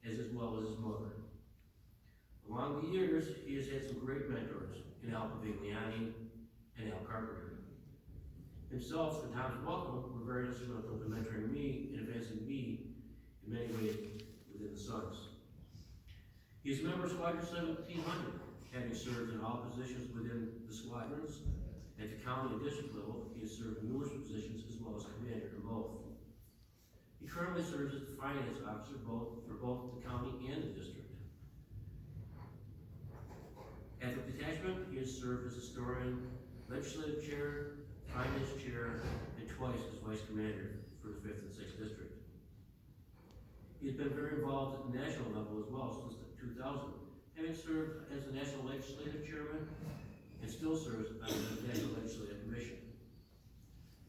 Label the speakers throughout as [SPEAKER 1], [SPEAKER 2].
[SPEAKER 1] as well as his mother. Along the years, he has had some great mentors in Al Pavigliani and Al Carpenter. Himself and Tom's welcome were very instrumental in mentoring me and advancing me in many ways within the Sons. He is a member of Squadron 1700, having served in all positions within the squadrons. At the county and district level, he has served in numerous positions as well as commander in both. He currently serves as the finance officer for both the county and the district. At the detachment, he has served as historian, legislative chair, finance chair, and twice as vice commander for the 5th and 6th district. He has been very involved at the national level as well since 2000, having served as the national legislative chairman and still serves on the National Legislative Commission.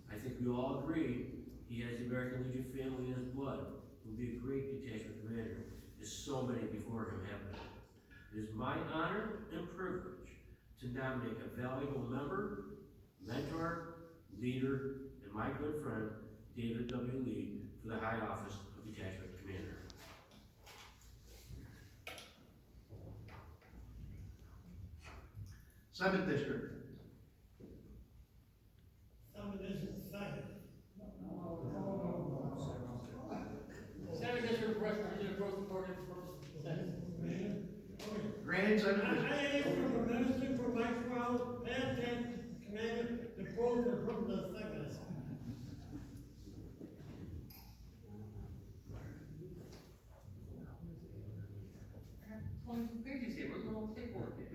[SPEAKER 1] I think we all agree he has the American Legion family in his blood. He will be a great detachment commander, as so many before him have been. It is my honor and privilege to nominate a valuable member, mentor, leader, and my good friend, David W. Lee, for the high office of detachment commander.
[SPEAKER 2] Seventh District.
[SPEAKER 3] Seventh District, West Virginia, Coast Authority,
[SPEAKER 2] Granted, seventh
[SPEAKER 4] I
[SPEAKER 2] District.
[SPEAKER 4] asked from the minister for Maxwell, past tense, commander, the quote from the second.
[SPEAKER 3] pages here, what's the whole paperwork here?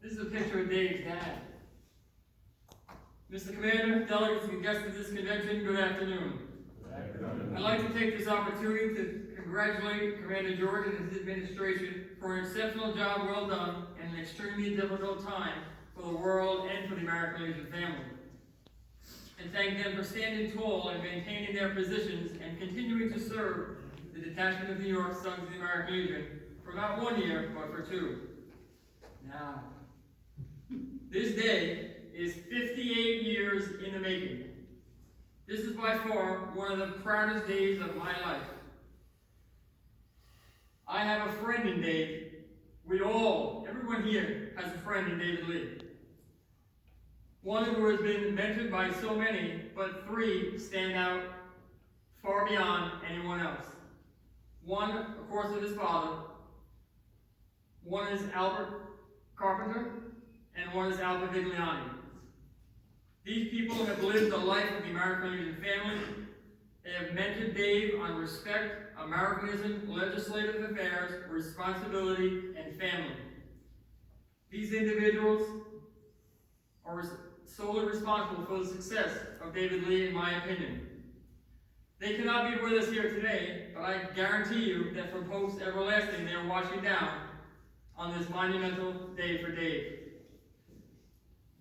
[SPEAKER 3] This is a picture of Dave's dad. Mr. Commander, delegates and guests of this convention, good afternoon. I'd like to take this opportunity to congratulate Commander George and his administration for an exceptional job well done in an extremely difficult time for the world and for the American Legion family. And thank them for standing tall and maintaining their positions and continuing to serve the Detachment of New York Sons of the American Legion for not 1 year, but for 2. Now, this day is 58 years in the making. This is by far one of the proudest days of my life. I have a friend in Dave. Everyone here has a friend in David Lee. One who has been mentored by so many, but 3 stand out far beyond anyone else. One, of course, is his father. One is Albert Carpenter, and one is Al Pavigliani. These people have lived the life of the American Legion family. They have mentored Dave on respect, Americanism, legislative affairs, responsibility, and family. These individuals are solely responsible for the success of David Lee, in my opinion. They cannot be with us here today, but I guarantee you that from post everlasting they are watching down on this monumental day for Dave.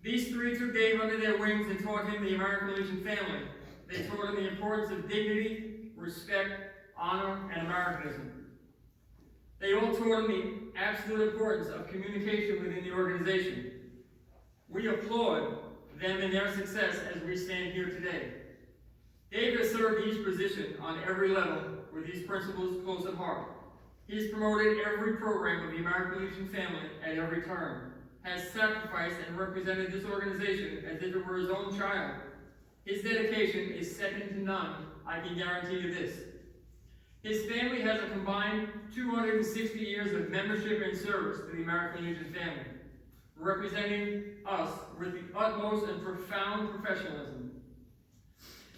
[SPEAKER 3] These 3 took Dave under their wings and taught him the American Legion family. They taught him the importance of dignity, respect, honor, and Americanism. They all taught him the absolute importance of communication within the organization. We applaud them in their success as we stand here today. Dave has served each position on every level with these principles close at heart. He has promoted every program of the American Legion family at every turn, has sacrificed and represented this organization as if it were his own child. His dedication is second to none, I can guarantee you this. His family has a combined 260 years of membership and service to the American Legion family, representing us with the utmost and profound professionalism.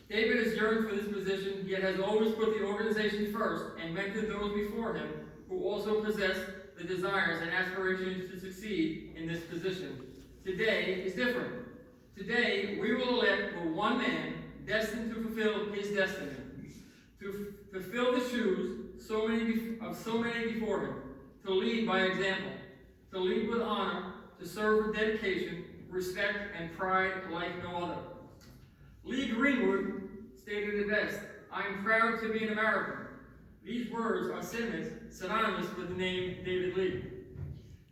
[SPEAKER 3] David has yearned for this position, yet has always put the organization first and mentored those before him who also possess the desires and aspirations to succeed in this position. Today is different. Today, we will elect the one man destined to fulfill his destiny, to fulfill the shoes of so many before him, to lead by example, to lead with honor, to serve with dedication, respect, and pride like no other. Lee Greenwood stated it best, "I am proud to be an American." These words are synonymous with the name David Lee.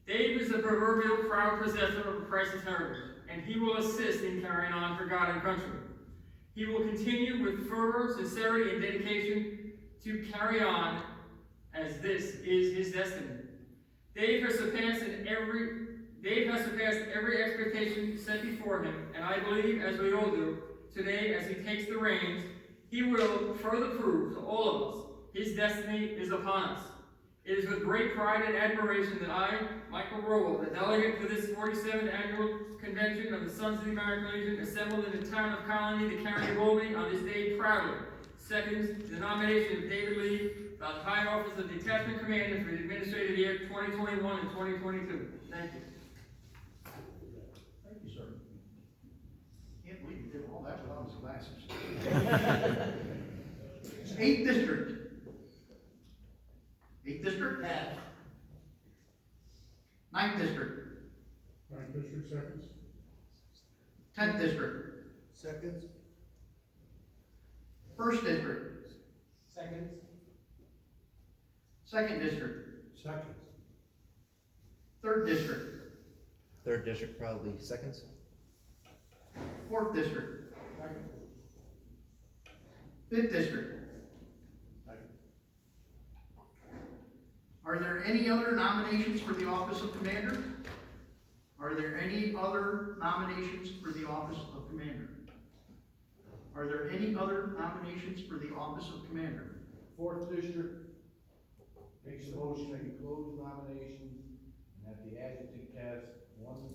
[SPEAKER 3] Dave is the proverbial proud possessor of a priceless heritage, and he will assist in carrying on for God and country. He will continue with fervor, sincerity, and dedication to carry on as this is his destiny. Dave has surpassed every expectation set before him, and I believe, as we all do, today as he takes the reins, he will further prove to all of us his destiny is upon us. It is with great pride and admiration that I, Michael Rowell, the delegate for this 47th annual convention of the Sons of the American Legion, assembled in the town of Colony, the county of Albany, on this day proudly seconds the nomination of David Lee about the high office of Detachment Commander for the administrative year 2021 and 2022. Thank you.
[SPEAKER 2] Thank you, sir. Can't believe you did all that without his glasses. 8th District. 8th District?
[SPEAKER 4] Pass.
[SPEAKER 2] 9th District.
[SPEAKER 5] 9th District, seconds.
[SPEAKER 2] 10th District.
[SPEAKER 4] Seconds.
[SPEAKER 2] 1st District.
[SPEAKER 4] Seconds.
[SPEAKER 2] 2nd District.
[SPEAKER 5] Seconds.
[SPEAKER 2] 3rd District.
[SPEAKER 6] 3rd district, probably seconds.
[SPEAKER 2] 4th District. 5th District. Are there any other nominations for the office of Commander? Are there any other nominations for the office of Commander? Are there any other nominations for the office of Commander?
[SPEAKER 7] 4th District makes a motion that you close the nominations and that the adjutant cast one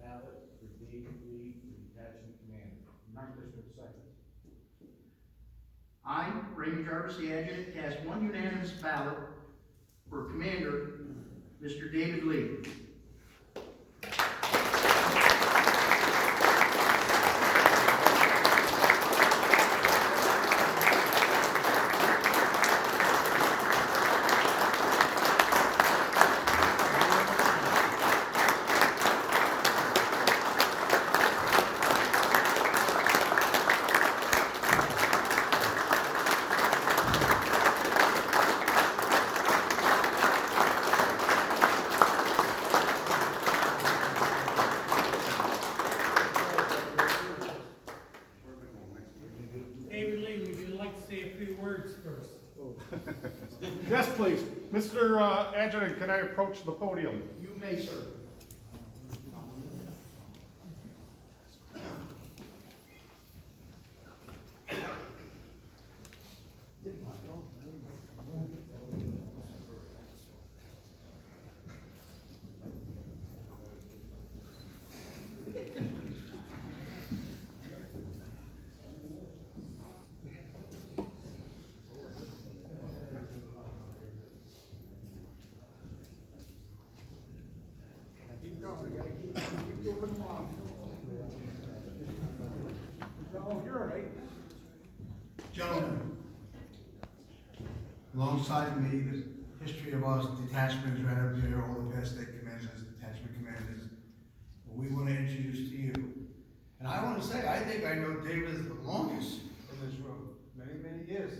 [SPEAKER 7] ballot for David Lee for Detachment Commander. 9th District, seconds.
[SPEAKER 2] I, Raymond Jarvis, the adjutant, cast one unanimous ballot for Commander, Mr. David Lee.
[SPEAKER 4] David Lee, would you like to say a few words first?
[SPEAKER 5] Yes, please. Mr. Adjutant, can I approach the podium?
[SPEAKER 2] You may, sir.
[SPEAKER 5] No, you're all right.
[SPEAKER 8] Gentlemen, alongside me, the history of our detachment is right up there, all the past state commanders, detachment commanders. We want to introduce to you. And I want to say, I think I know David the longest in this room, many, many years.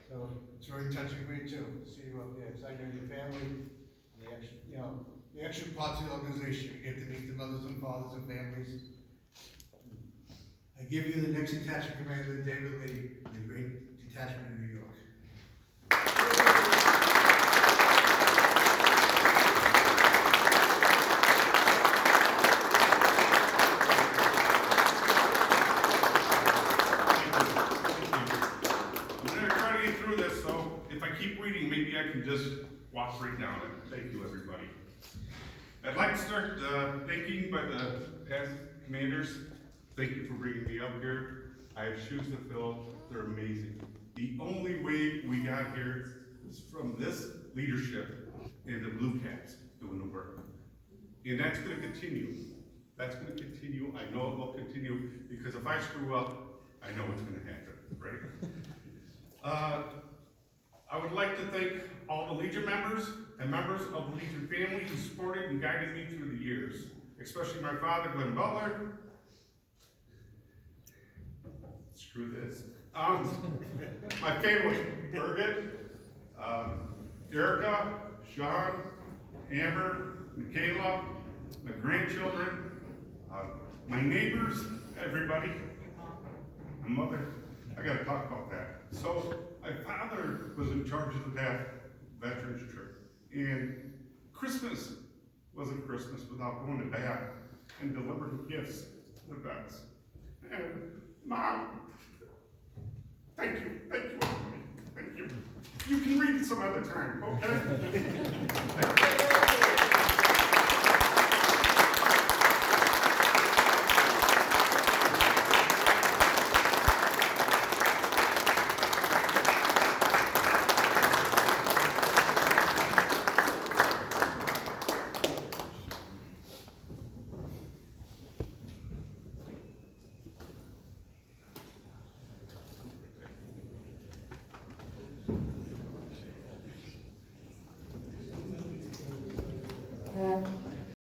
[SPEAKER 8] So it's very touching me too, to see you up there. It's like I know your family, the extra, the extra parts of the organization. You get to meet the mothers and fathers and families. I give you the next detachment commander, David Lee, the great Detachment of New York.
[SPEAKER 5] I'm gonna try to get through this, so if I keep reading, maybe I can just walk right down it. Thank you, everybody. I'd like to start thanking by the past commanders. Thank you for bringing me up here. I have shoes to fill. They're amazing. The only way we got here is from this leadership and the blue caps doing the work. And that's gonna continue. That's gonna continue. I know it will continue, because if I screw up, I know what's gonna happen, right? I would like to thank all the Legion members and members of the Legion family who supported and guided me through the years, especially my father, Glenn Butler. Screw this. My family, Birgit, Erica, Sean, Amber, Michaela, my grandchildren, my neighbors, everybody, my mother. I I gotta talk about that. So, my father was in charge of the Veterans Trip, and Christmas wasn't Christmas without going to bat and delivering gifts to the vets. And Mom, thank you, everybody. Thank you. You can read it some other time, okay?